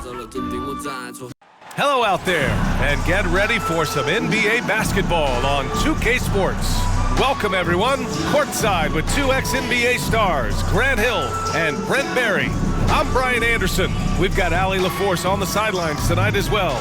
Hello out there, and get ready for some NBA basketball on 2K Sports. Welcome everyone, courtside with two ex-NBA stars, Grant Hill and Brent Barry. I'm Brian Anderson. We've got Allie LaForce on the sidelines tonight as well.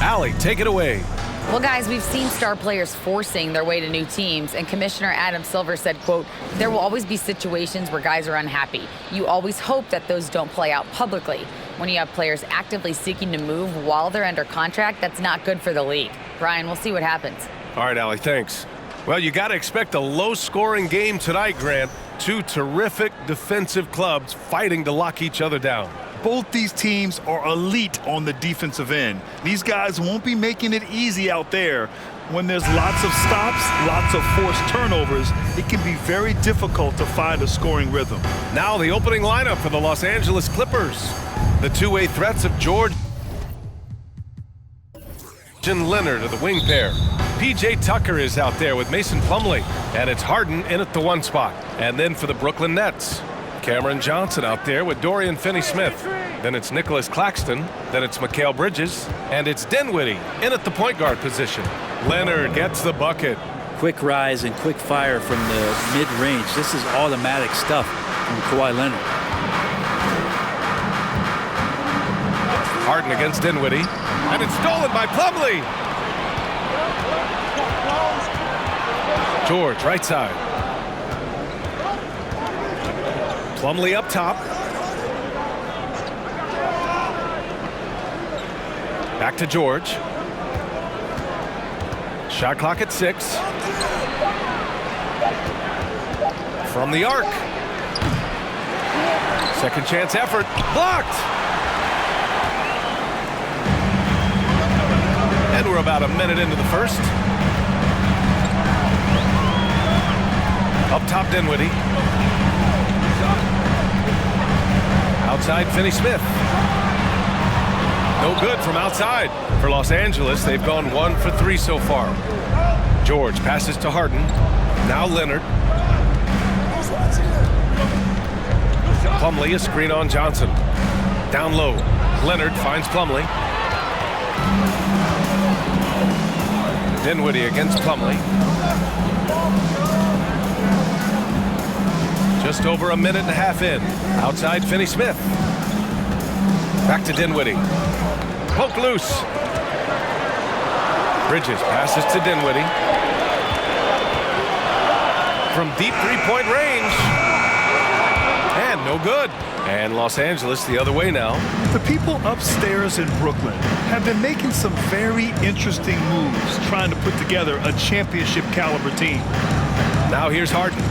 Allie, take it away. Well, guys, we've seen star players forcing their way to new teams, and Commissioner Adam Silver said, quote, there will always be situations where guys are unhappy. You always hope that those don't play out publicly. When you have players actively seeking to move while they're under contract, that's not good for the league. Brian, we'll see what happens. All right, Allie, thanks. Well, you got to expect a low-scoring game tonight, Grant. Two terrific defensive clubs fighting to lock each other down. Both these teams are elite on the defensive end. These guys won't be making it easy out there. When there's lots of stops, lots of forced turnovers, it can be very difficult to find a scoring rhythm. Now the opening lineup for the Los Angeles Clippers. The two-way threats of George and Leonard are the wing pair. P.J. Tucker is out there with Mason Plumlee, and it's Harden in at the one spot. And then for the Brooklyn Nets, Cameron Johnson out there with Dorian Finney-Smith. Then it's Nicholas Claxton. Then it's Mikal Bridges. And it's Dinwiddie in at the point guard position. Leonard gets the bucket. Quick rise and quick fire from the mid-range. This is automatic stuff from Kawhi Leonard. Harden against Dinwiddie. And it's stolen by Plumlee. George, right side. Plumlee up top. Back to George. Shot clock at 6. From the arc. Second chance effort. Blocked! And we're about a minute into the first. Up top, Dinwiddie. Outside, Finney-Smith. No good from outside. For Los Angeles, they've gone 1 for 3 so far. George passes to Harden. Now Leonard. Plumlee, a screen on Johnson. Down low. Leonard finds Plumlee. Dinwiddie against Plumlee. Just over a minute and a half in. Outside, Finney-Smith. Back to Dinwiddie. Poke loose. Bridges passes to Dinwiddie. From deep three-point range. And no good. And Los Angeles the other way now. The people upstairs in Brooklyn have been making some very interesting moves trying to put together a championship caliber team. Now here's Harden.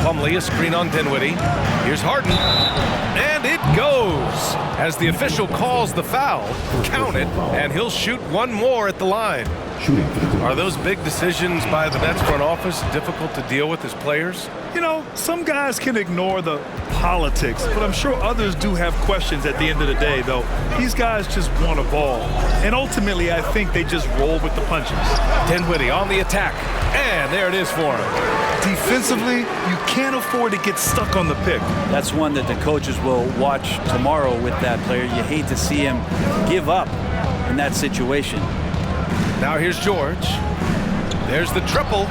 Plumlee, a screen on Dinwiddie. Here's Harden. And it goes. As the official calls the foul, count it, and he'll shoot one more at the line. Are those big decisions by the Nets front office difficult to deal with as players? You know, some guys can ignore the politics, but I'm sure others do have questions at the end of the day, though. These guys just want a ball. And ultimately, I think they just roll with the punches. Dinwiddie on the attack. And there it is for him. Defensively, you can't afford to get stuck on the pick. That's one that the coaches will watch tomorrow with that player. You hate to see him give up in that situation. Now here's George. There's the triple.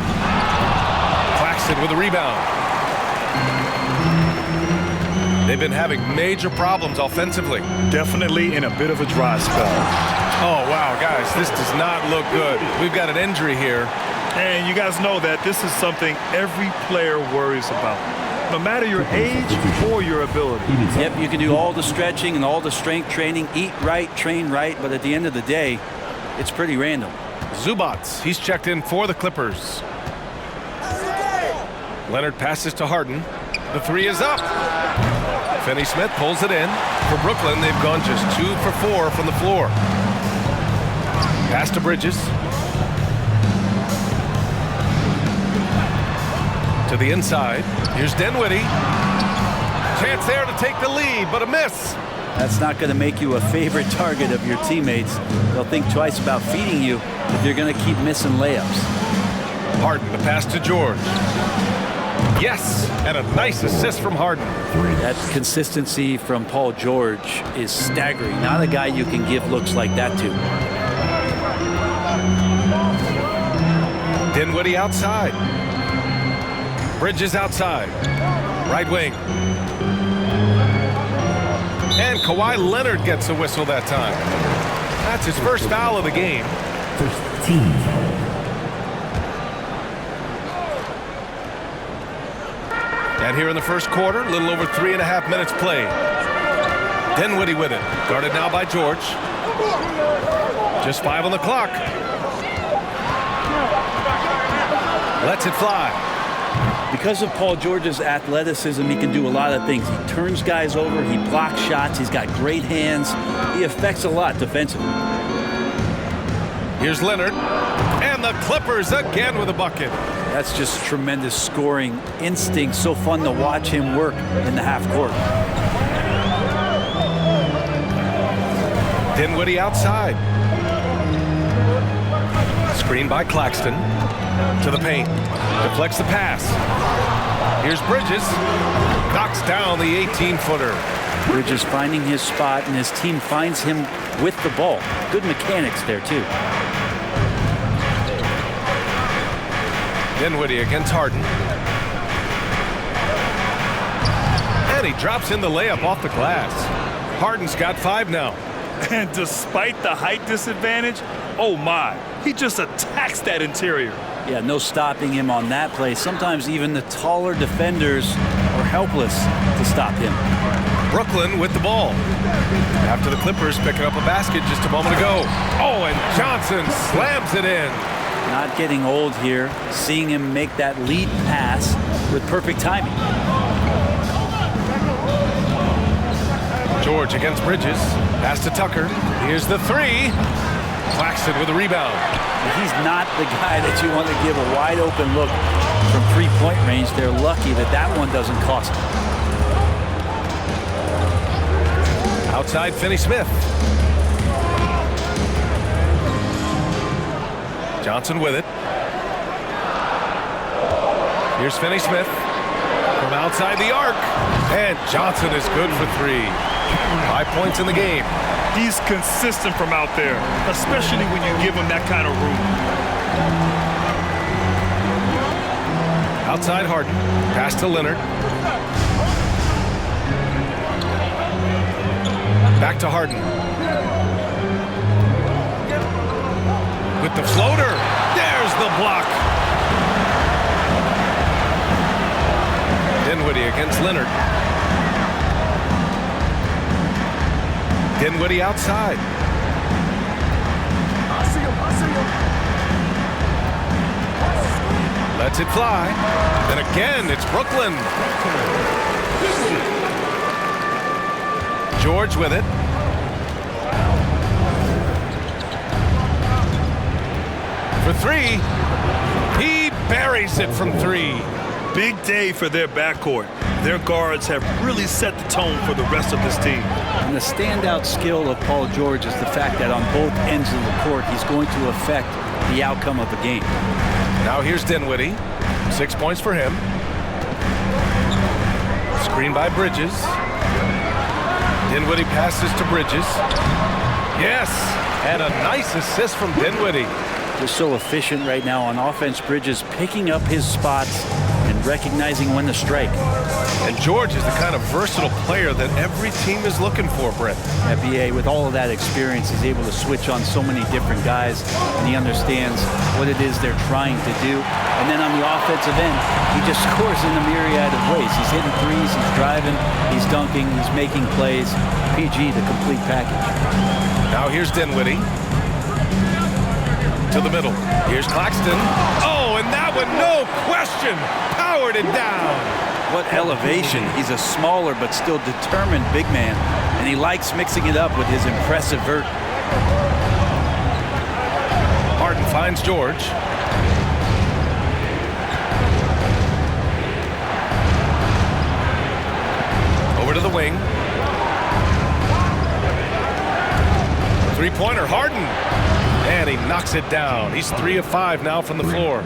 Claxton with a rebound. They've been having major problems offensively. Definitely in a bit of a dry spell. Oh, wow, guys, this does not look good. We've got an injury here. And you guys know that this is something every player worries about, no matter your age or your ability. Yep, you can do all the stretching and all the strength training, eat right, train right, but at the end of the day, it's pretty random. Zubats, he's checked in for the Clippers. Leonard passes to Harden. The three is up. Finney-Smith pulls it in. For Brooklyn, they've gone just 2 for 4 from the floor. Pass to Bridges. To the inside. Here's Dinwiddie. Chance there to take the lead, but a miss. That's not going to make you a favorite target of your teammates. They'll think twice about feeding you if you're going to keep missing layups. Harden, the pass to George. Yes, and a nice assist from Harden. That consistency from Paul George is staggering. Not a guy you can give looks like that to. Dinwiddie outside. Bridges outside. Right wing. And Kawhi Leonard gets a whistle that time. That's his first foul of the game. First team. And here in the first quarter, a little over 3.5 minutes played. Dinwiddie with it. Guarded now by George. Just 5 on the clock. Lets it fly. Because of Paul George's athleticism, he can do a lot of things. He turns guys over, he blocks shots, he's got great hands. He affects a lot defensively. Here's Leonard. And the Clippers again with a bucket. That's just tremendous scoring instinct. So fun to watch him work in the half court. Dinwiddie outside. Screen by Claxton. To the paint. Deflects the pass. Here's Bridges. Knocks down the 18-footer. Bridges finding his spot, and his team finds him with the ball. Good mechanics there, too. Dinwiddie against Harden. And he drops in the layup off the glass. Harden's got 5 now. And despite the height disadvantage, oh my, he just attacks that interior. Yeah, no stopping him on that play. Sometimes even the taller defenders are helpless to stop him. Brooklyn with the ball. After the Clippers picking up a basket just a moment ago. Oh, and Johnson slams it in. Not getting old here. Seeing him make that lead pass with perfect timing. George against Bridges. Pass to Tucker. Here's the 3. Claxton with a rebound. He's not the guy that you want to give a wide open look from three-point range. They're lucky that that one doesn't cost them. Outside Finney-Smith. Johnson with it. Here's Finney-Smith from outside the arc. And Johnson is good for 3. 5 points in the game. He's consistent from out there, especially when you give him that kind of room. Outside Harden. Pass to Leonard. Back to Harden. With the floater. There's the block. Dinwiddie against Leonard. Dinwiddie outside. Lets it fly. And again, it's Brooklyn. George with it. For 3. He buries it from 3. Big day for their backcourt. Their guards have really set the tone for the rest of this team. And the standout skill of Paul George is the fact that on both ends of the court, he's going to affect the outcome of the game. Now here's Dinwiddie. 6 points for him. Screen by Bridges. Dinwiddie passes to Bridges. Yes, and a nice assist from Dinwiddie. Just so efficient right now on offense. Bridges picking up his spots and recognizing when to strike. And George is the kind of versatile player that every team is looking for, Brett. FBA, with all of that experience, he's able to switch on so many different guys, and he understands what it is they're trying to do. And then on the offensive end, he just scores in a myriad of ways. He's hitting threes, he's driving, he's dunking, he's making plays. PG, the complete package. Now here's Dinwiddie. To the middle. Here's Claxton. Oh, and that one, no question, powered it down. What elevation. He's a smaller but still determined big man, and he likes mixing it up with his impressive vert. Harden finds George. Over to the wing. Three-pointer, Harden. And he knocks it down. He's 3 of 5 now from the floor.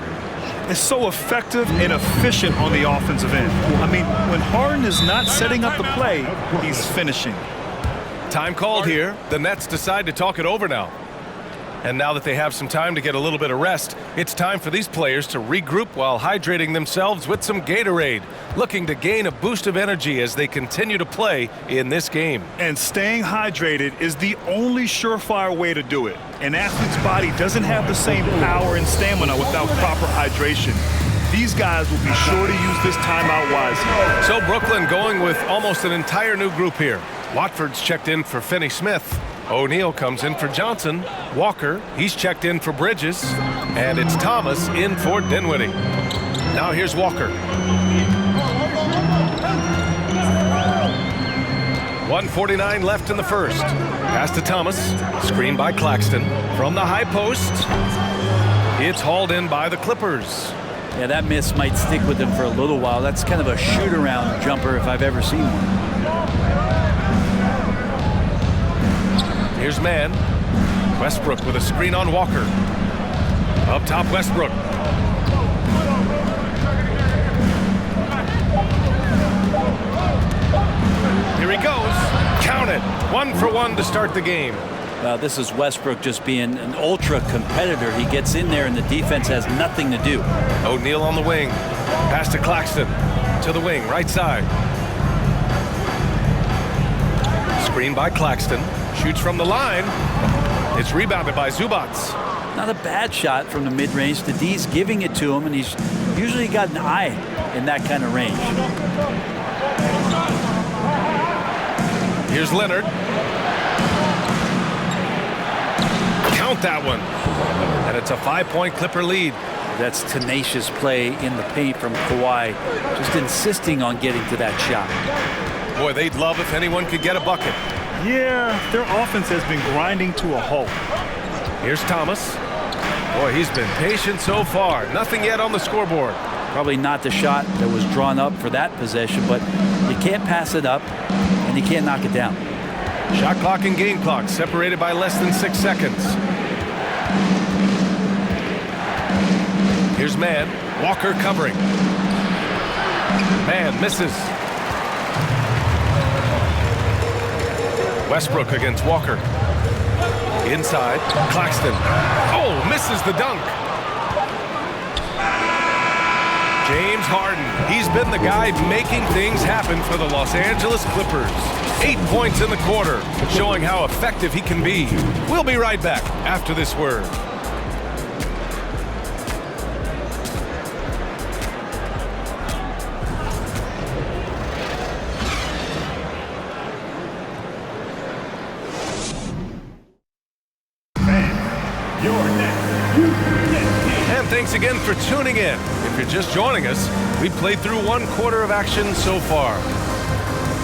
is so effective and efficient on the offensive end. I mean, when Harden is not setting up the play, he's finishing. Time called here. The Nets decide to talk it over now. And now that they have some time to get a little bit of rest, it's time for these players to regroup while hydrating themselves with some Gatorade, looking to gain a boost of energy as they continue to play in this game. And staying hydrated is the only surefire way to do it. An athlete's body doesn't have the same power and stamina without proper hydration. These guys will be sure to use this timeout wisely. So Brooklyn going with almost an entire new group here. Watford's checked in for Finney Smith. O'Neal comes in for Johnson. Walker, he's checked in for Bridges. And it's Thomas in for Dinwiddie. Now here's Walker. 1:49 left in the first. Pass to Thomas. Screen by Claxton. From the high post. It's hauled in by the Clippers. Yeah, that miss might stick with him for a little while. That's kind of a shoot-around jumper if I've ever seen one. Here's Mann. Westbrook with a screen on Walker. Up top, Westbrook. Here he goes. Count it. 1 for 1 to start the game. This is Westbrook just being an ultra competitor. He gets in there and the defense has nothing to do. O'Neal on the wing. Pass to Claxton. To the wing, right side. Screen by Claxton. Shoots from the line. It's rebounded by Zubac. Not a bad shot from the mid-range. The D's giving it to him, and he's usually got an eye in that kind of range. Here's Leonard. Count that one. And it's a 5-point Clipper lead. That's tenacious play in the paint from Kawhi, just insisting on getting to that shot. Boy, they'd love if anyone could get a bucket. Yeah, their offense has been grinding to a halt. Here's Thomas. Boy, he's been patient so far. Nothing yet on the scoreboard. Probably not the shot that was drawn up for that possession, but you can't pass it up, and you can't knock it down. Shot clock and game clock separated by less than 6 seconds. Here's Mann. Walker covering. Mann misses. Westbrook against Walker. Inside, Claxton. Oh, misses the dunk. James Harden. He's been the guy making things happen for the Los Angeles Clippers. 8 points in the quarter, showing how effective he can be. We'll be right back after this word. And thanks again for tuning in. If you're just joining us, we've played through 1 quarter of action so far.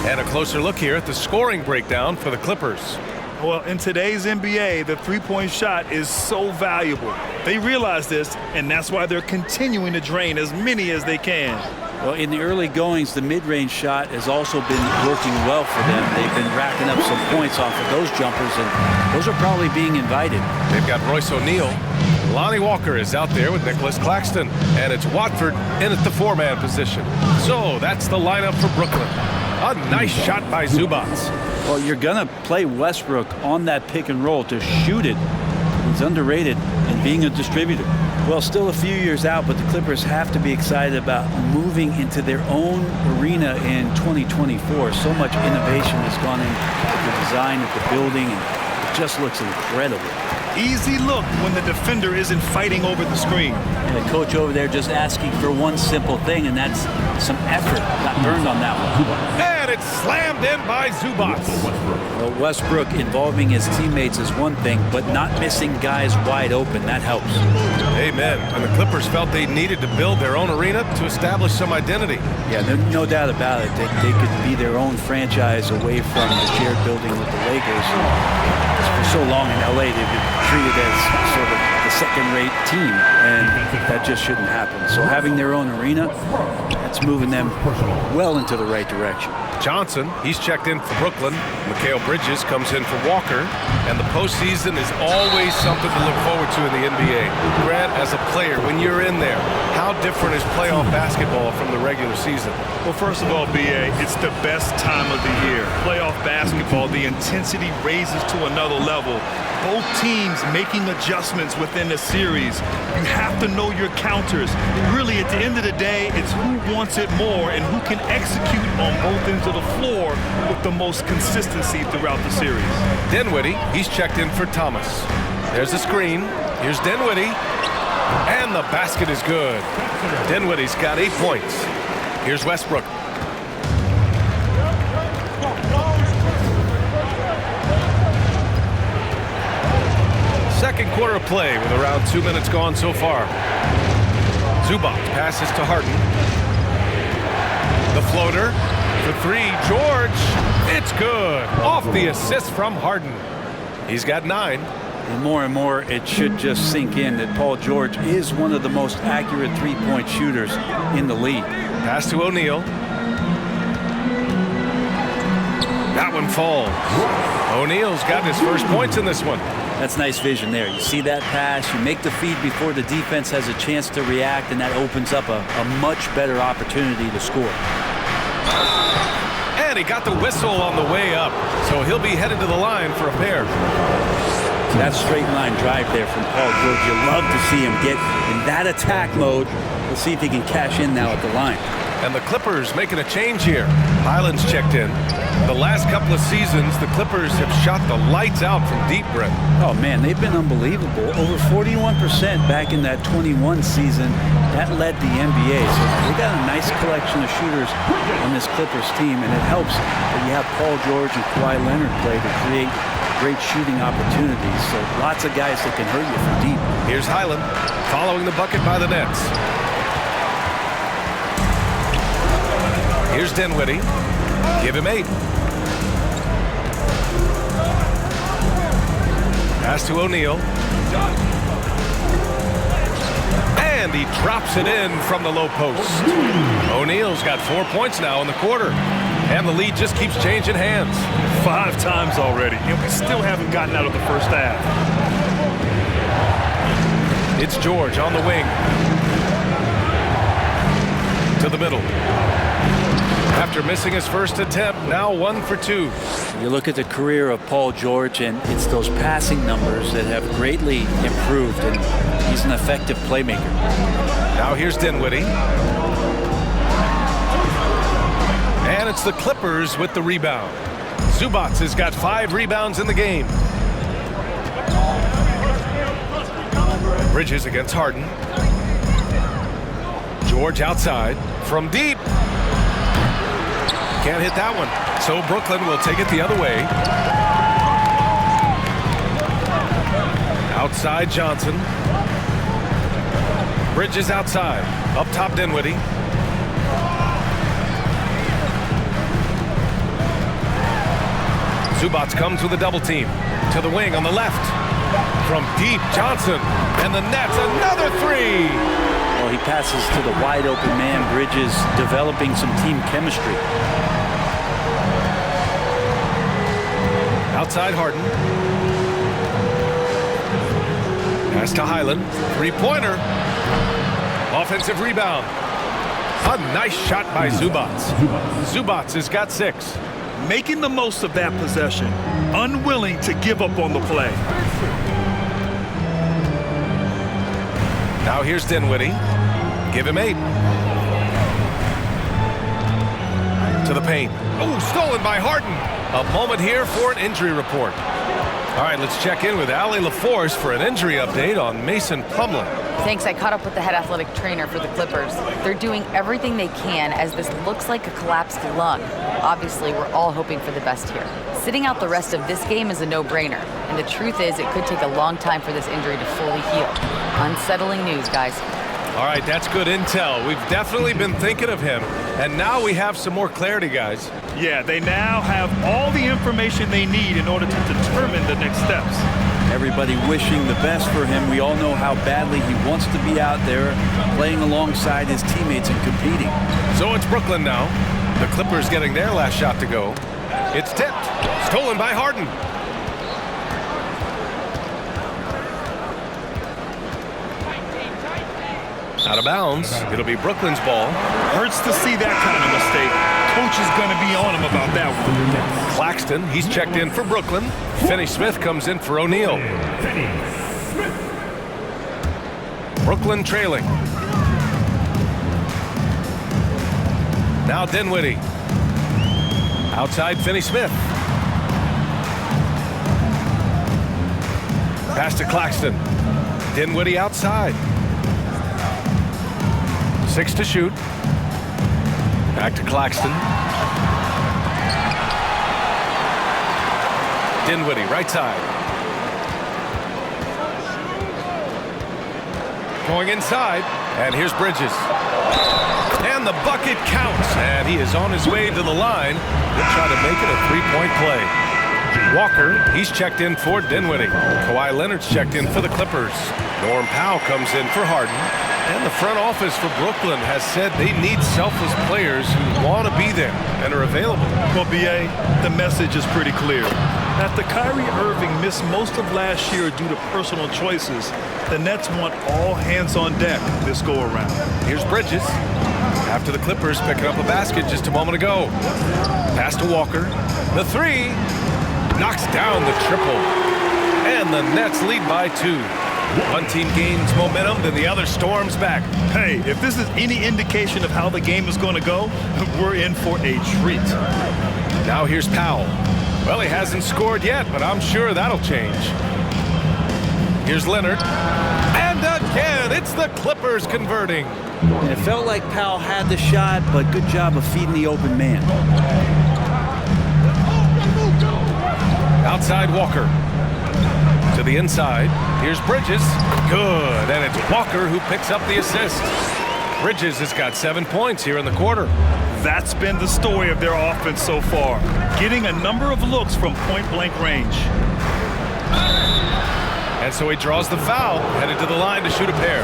And a closer look here at the scoring breakdown for the Clippers. Well, in today's NBA, the three-point shot is so valuable. They realize this, and that's why they're continuing to drain as many as they can. Well, in the early goings, the mid-range shot has also been working well for them. They've been racking up some points off of those jumpers, and those are probably being invited. They've got Royce O'Neal. Lonnie Walker is out there with Nicholas Claxton. And it's Watford in at the 4-man position. So that's the lineup for Brooklyn. A nice shot by Zubac. Well, you're going to play Westbrook on that pick and roll to shoot it. He's underrated in being a distributor. Well, still a few years out, but the Clippers have to be excited about moving into their own arena in 2024. So much innovation has gone into the design of the building, and it just looks incredible. Easy look when the defender isn't fighting over the screen. And the coach over there just asking for one simple thing, and that's some effort. Got burned on that one. And it's slammed in by Zubac. Well, Westbrook involving his teammates is one thing, but not missing guys wide open, that helps. Amen. And the Clippers felt they needed to build their own arena to establish some identity. Yeah, no doubt about it. They could be their own franchise away from the shared building with the Lakers. For so long in LA, they've been treated as sort of the second-rate team, and that just shouldn't happen. So having their own arena, that's moving them well into the right direction. Johnson, he's checked in for Brooklyn. Mikal Bridges comes in for Walker. And the postseason is always something to look forward to in the NBA. Grant, as a player, when you're in there, how different is playoff basketball from the regular season? Well, first of all, B.A., it's the best time of the year. Playoff basketball, the intensity raises to another level. Both teams making adjustments within the series. You have to know your counters. Really, at the end of the day, it's who wants it more and who can execute on both ends of the floor with the most consistency throughout the series. Dinwiddie, he's checked in for Thomas. There's a screen. Here's Dinwiddie. And the basket is good. Dinwiddie's got 8 points. Here's Westbrook. Second quarter of play with around 2 minutes gone so far. Zubac passes to Harden. The floater for three. George. It's good. Off the assist from Harden. He's got 9. And more, it should just sink in that Paul George is one of the most accurate three-point shooters in the league. Pass to O'Neal. That one falls. O'Neal's got his first points in this one. That's nice vision there. You see that pass, you make the feed before the defense has a chance to react, and that opens up a much better opportunity to score. And he got the whistle on the way up, so he'll be headed to the line for a pair. That straight line drive there from Paul George, you love to see him get in that attack mode. We'll see if he can cash in now at the line. And the Clippers making a change here. Highland's checked in. The last couple of seasons, the Clippers have shot the lights out from deep, Brett. Oh, man, they've been unbelievable. Over 41% back in that 21 season. That led the NBA. So they got a nice collection of shooters on this Clippers team, and it helps that you have Paul George and Kawhi Leonard play to create great shooting opportunities. So lots of guys that can hurt you from deep. Here's Highland following the bucket by the Nets. Here's Dinwiddie. Give him 8. Pass to O'Neal. And he drops it in from the low post. O'Neal's got 4 points now in the quarter. And the lead just keeps changing hands. 5 times already, and we still haven't gotten out of the first half. It's George on the wing. To the middle. After missing his first attempt, now 1 for 2. You look at the career of Paul George, and it's those passing numbers that have greatly improved, and he's an effective playmaker. Now here's Dinwiddie. And it's the Clippers with the rebound. Zubac has got 5 rebounds in the game. Bridges against Harden. George outside from deep. Can't hit that one. So Brooklyn will take it the other way. Outside Johnson. Bridges outside. Up top Dinwiddie. Zubac comes with a double team. To the wing on the left. From deep, Johnson. And the Nets, another 3. Well, he passes to the wide open man. Bridges developing some team chemistry. Outside Harden. Pass to Highland. 3-pointer. Offensive rebound. A nice shot by Zubac. Zubac has got 6. Making the most of that possession. Unwilling to give up on the play. Now here's Dinwiddie. Give him 8. To the paint. Oh, stolen by Harden. A moment here for an injury report. All right, let's check in with Allie LaForce for an injury update on Mason Plumlee. Thanks. I caught up with the head athletic trainer for the Clippers. They're doing everything they can as this looks like a collapsed lung. Obviously, we're all hoping for the best here. Sitting out the rest of this game is a no-brainer. And the truth is, it could take a long time for this injury to fully heal. Unsettling news, guys. All right, that's good intel. We've definitely been thinking of him. And now we have some more clarity, guys. Yeah, they now have all the information they need in order to determine the next steps. Everybody wishing the best for him. We all know how badly he wants to be out there playing alongside his teammates and competing. So it's Brooklyn now. The Clippers getting their last shot to go. It's tipped. Stolen by Harden. Out of bounds. It'll be Brooklyn's ball. Hurts to see that kind of mistake. Coach is going to be on him about that one. Claxton, he's checked in for Brooklyn. Finney-Smith comes in for O'Neal. Brooklyn trailing. Now Dinwiddie. Outside Finney-Smith. Pass to Claxton. Dinwiddie outside. 6 to shoot. Back to Claxton. Dinwiddie, right side. Going inside, and here's Bridges. And the bucket counts, and he is on his way to the line. He'll try to make it a three-point play. Walker, he's checked in for Dinwiddie. Kawhi Leonard's checked in for the Clippers. Norm Powell comes in for Harden. And the front office for Brooklyn has said they need selfless players who want to be there and are available. Well, B.A., the message is pretty clear. After Kyrie Irving missed most of last year due to personal choices, the Nets want all hands on deck this go-around. Here's Bridges. After the Clippers picking up a basket just a moment ago. Pass to Walker. The three. Knocks down the triple. And the Nets lead by 2. One team gains momentum, then the other storms back. Hey, if this is any indication of how the game is going to go, we're in for a treat. Now here's Powell. Well, he hasn't scored yet, but I'm sure that'll change. Here's Leonard. And again, it's the Clippers converting. And it felt like Powell had the shot, but good job of feeding the open man. Outside Walker. To the inside. Here's Bridges. Good. And it's Walker who picks up the assist. Bridges has got 7 points here in the quarter. That's been the story of their offense so far. Getting a number of looks from point-blank range. And so he draws the foul. Headed to the line to shoot a pair.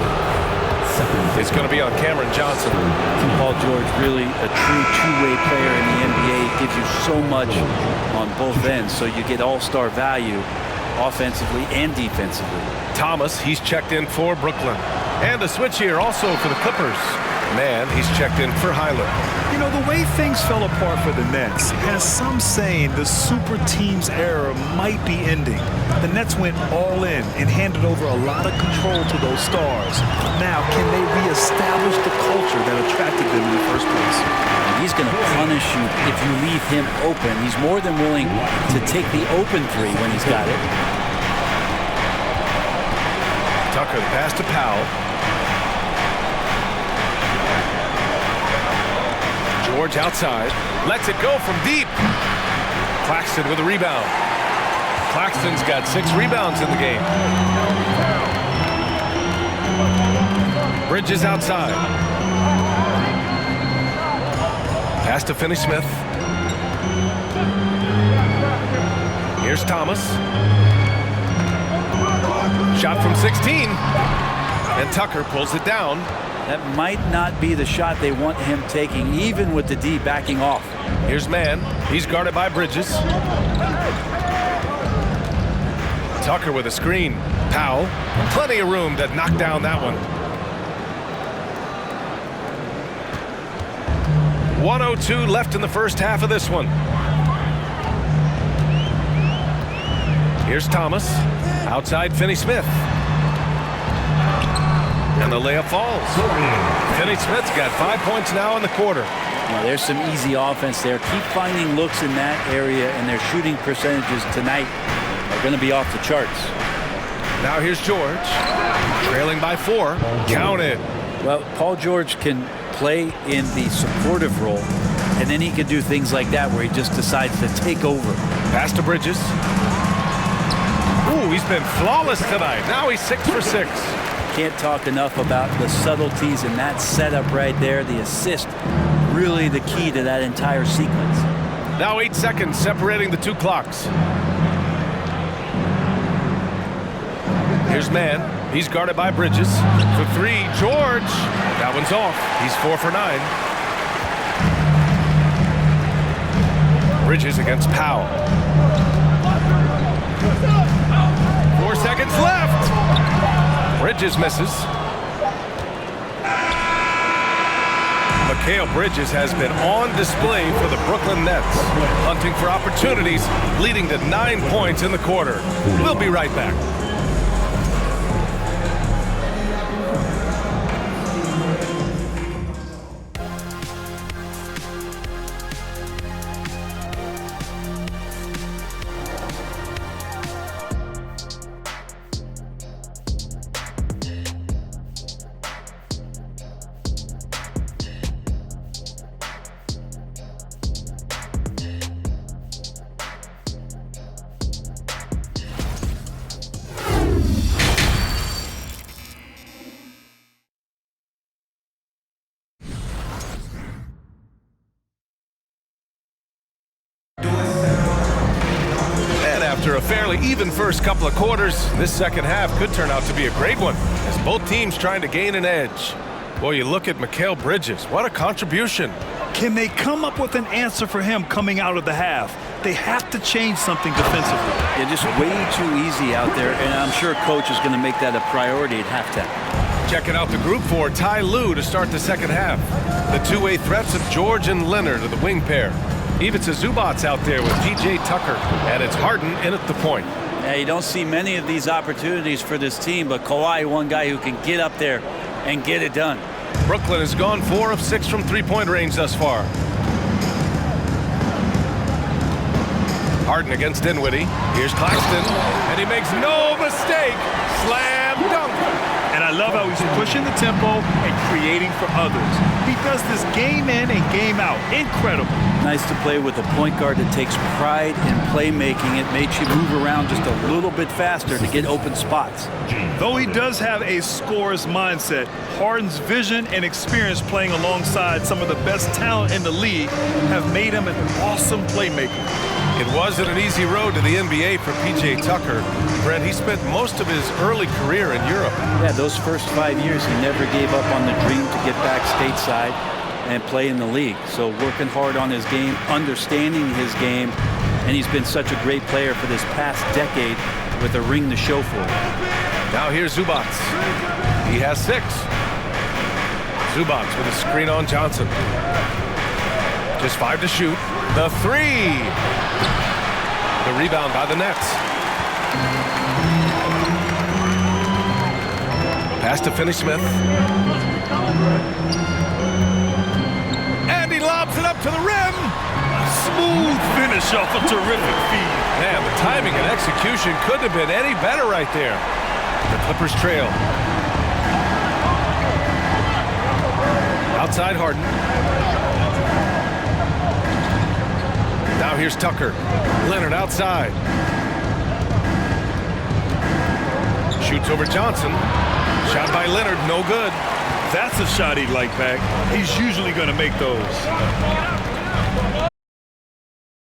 It's going to be on Cameron Johnson. Paul George, really a true two-way player in the NBA. Gives you so much on both ends, so you get all-star value offensively and defensively. Thomas, he's checked in for Brooklyn. And a switch here also for the Clippers. Man, he's checked in for Hyler. You know, the way things fell apart for the Nets has some saying the super team's era might be ending. The Nets went all in and handed over a lot of control to those stars. Now, can they reestablish the culture that attracted them in the first place? He's going to punish you if you leave him open. He's more than willing to take the open three when he's got it. Tucker, the pass to Powell. George outside. Lets it go from deep. Claxton with a rebound. Claxton's got 6 rebounds in the game. Bridges outside. Pass to Finney-Smith. Here's Thomas. Shot from 16. And Tucker pulls it down. That might not be the shot they want him taking, even with the D backing off. Here's Mann. He's guarded by Bridges. Tucker with a screen. Powell. Plenty of room to knock down that one. 1:02 left in the first half of this one. Here's Thomas. Outside Finney-Smith. And the layup falls. Finney-Smith's got 5 points now in the quarter. Well, there's some easy offense there. Keep finding looks in that area, and their shooting percentages tonight are going to be off the charts. Now here's George. Trailing by 4. Count it. Well, Paul George can play in the supportive role, and then he can do things like that where he just decides to take over. Pass to Bridges. Ooh, he's been flawless tonight. Now he's 6 for 6. Can't talk enough about the subtleties in that setup right there. The assist, really the key to that entire sequence. Now 8 seconds separating the two clocks. Here's Mann. He's guarded by Bridges. For three, George. That one's off. He's 4 for 9. Bridges against Powell. 4 seconds left. Bridges misses. Mikal Bridges has been on display for the Brooklyn Nets, hunting for opportunities, leading to 9 points in the quarter. We'll be right back. After a fairly even first couple of quarters, this second half could turn out to be a great one, as both teams trying to gain an edge. Boy, you look at Mikal Bridges. What a contribution. Can they come up with an answer for him coming out of the half? They have to change something defensively. Yeah, just way too easy out there, and I'm sure coach is going to make that a priority at halftime. Checking out the group for Ty Lue to start the second half. The two-way threats of George and Leonard are the wing pair. Ivica Zubac's out there with P.J. Tucker, and it's Harden in at the point. Yeah, you don't see many of these opportunities for this team, but Kawhi, one guy who can get up there and get it done. Brooklyn has gone 4 of 6 from three-point range thus far. Harden against Dinwiddie. Here's Claxton, and he makes no mistake. Slam dunk. And I love how he's pushing the tempo and creating for others. He does this game in and game out. Incredible. Nice to play with a point guard that takes pride in playmaking. It makes you move around just a little bit faster to get open spots. Though he does have a scorer's mindset, Harden's vision and experience playing alongside some of the best talent in the league have made him an awesome playmaker. It wasn't an easy road to the NBA for P.J. Tucker. Brent, he spent most of his early career in Europe. Yeah, those first 5 years, he never gave up on the dream to get back stateside and play in the league. So working hard on his game, understanding his game, and he's been such a great player for this past decade with a ring to show for it. Now here's Zubac. He has 6. Zubac with a screen on Johnson. Just 5 to shoot. The 3. The rebound by the Nets. Pass to Finney-Smith. And he lobs it up to the rim. A smooth finish off a terrific feed. Man, the timing and execution couldn't have been any better right there. The Clippers trail. Outside Harden. Now here's Tucker. Leonard outside. Shoots over Johnson. Shot by Leonard, no good. That's a shot he'd like back. He's usually going to make those.